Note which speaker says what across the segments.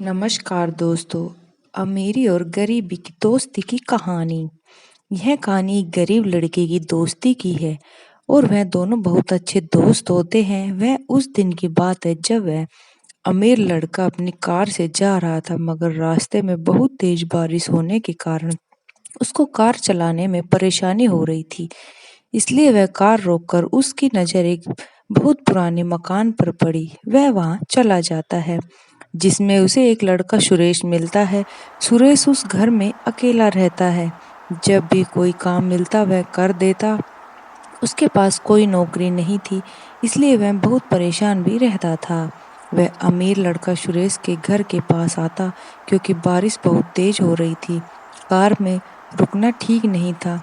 Speaker 1: नमस्कार दोस्तों। अमीरी और गरीबी की दोस्ती की कहानी। यह कहानी एक गरीब लड़के की दोस्ती की है और वह दोनों बहुत अच्छे दोस्त होते हैं। वह उस दिन की बात है जब वह अमीर लड़का अपनी कार से जा रहा था, मगर रास्ते में बहुत तेज बारिश होने के कारण उसको कार चलाने में परेशानी हो रही थी। इसलिए वह कार रोककर उसकी नज़र एक बहुत पुराने मकान पर पड़ी। वह वहां चला जाता है जिसमें उसे एक लड़का सुरेश मिलता है। सुरेश उस घर में अकेला रहता है। जब भी कोई काम मिलता वह कर देता। उसके पास कोई नौकरी नहीं थी, इसलिए वह बहुत परेशान भी रहता था। वह अमीर लड़का सुरेश के घर के पास आता क्योंकि बारिश बहुत तेज हो रही थी। कार में रुकना ठीक नहीं था।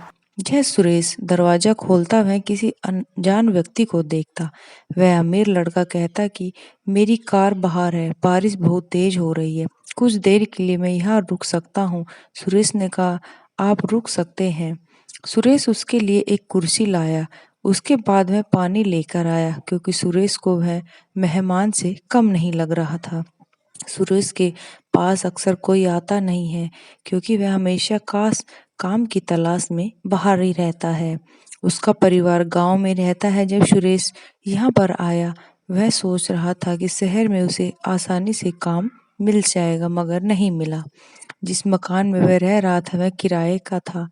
Speaker 1: यह सुरेश दरवाजा खोलता वह किसी अनजान व्यक्ति को देखता। वह अमीर लड़का कहता कि मेरी कार बाहर है, बारिश बहुत तेज हो रही है, कुछ देर के लिए मैं यहाँ रुक सकता हूँ। सुरेश ने कहा, आप रुक सकते हैं। सुरेश उसके लिए एक कुर्सी लाया। उसके बाद वह पानी लेकर आया क्योंकि सुरेश को वह मेहमान से कम नहीं लग रहा था। सुरेश के पास अक्सर कोई आता नहीं है क्योंकि वह हमेशा काम की तलाश में बाहर ही रहता है। उसका परिवार गांव में रहता है। जब सुरेश यहाँ पर आया, वह सोच रहा था कि शहर में उसे आसानी से काम मिल जाएगा, मगर नहीं मिला। जिस मकान में वह रह रहा था वह किराए का था।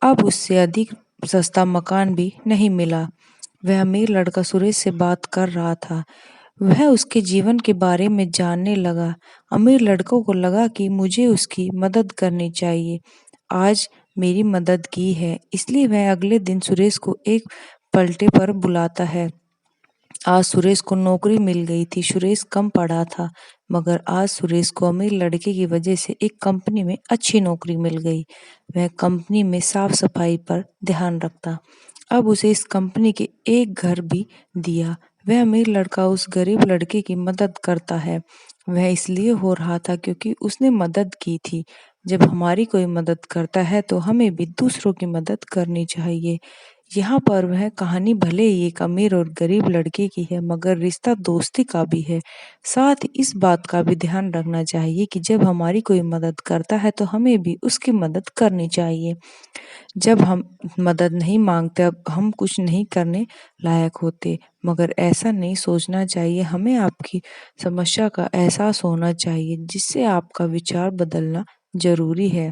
Speaker 1: अब उससे अधिक सस्ता मकान भी नहीं मिला। वह अमीर लड़का सुरेश से बात कर रहा था। वह उसके जीवन के बारे में जानने लगा। अमीर लड़कों को लगा कि मुझे उसकी मदद करनी चाहिए। आज मेरी मदद की है, इसलिए वह अगले दिन सुरेश को एक पलटे पर बुलाता है। आज सुरेश को नौकरी मिल गई थी। सुरेश कम पढ़ा था, मगर आज सुरेश को अमीर लड़के की वजह से एक कंपनी में अच्छी नौकरी मिल गई। वह कंपनी में साफ सफाई पर ध्यान रखता। अब उसे इस कंपनी के एक घर भी दिया। वह अमीर लड़का उस गरीब लड़के की मदद करता है। वह इसलिए हो रहा था क्योंकि उसने मदद की थी। जब हमारी कोई मदद करता है तो हमें भी दूसरों की मदद करनी चाहिए। यहाँ पर वह कहानी भले ही एक अमीर और गरीब लड़के की है, मगर रिश्ता दोस्ती का भी है। साथ ही इस बात का भी ध्यान रखना चाहिए कि जब हमारी कोई मदद करता है तो हमें भी उसकी मदद करनी चाहिए। जब हम मदद नहीं मांगते, अब हम कुछ नहीं करने लायक होते, मगर ऐसा नहीं सोचना चाहिए। हमें आपकी समस्या का एहसास होना चाहिए, जिससे आपका विचार बदलना जरूरी है।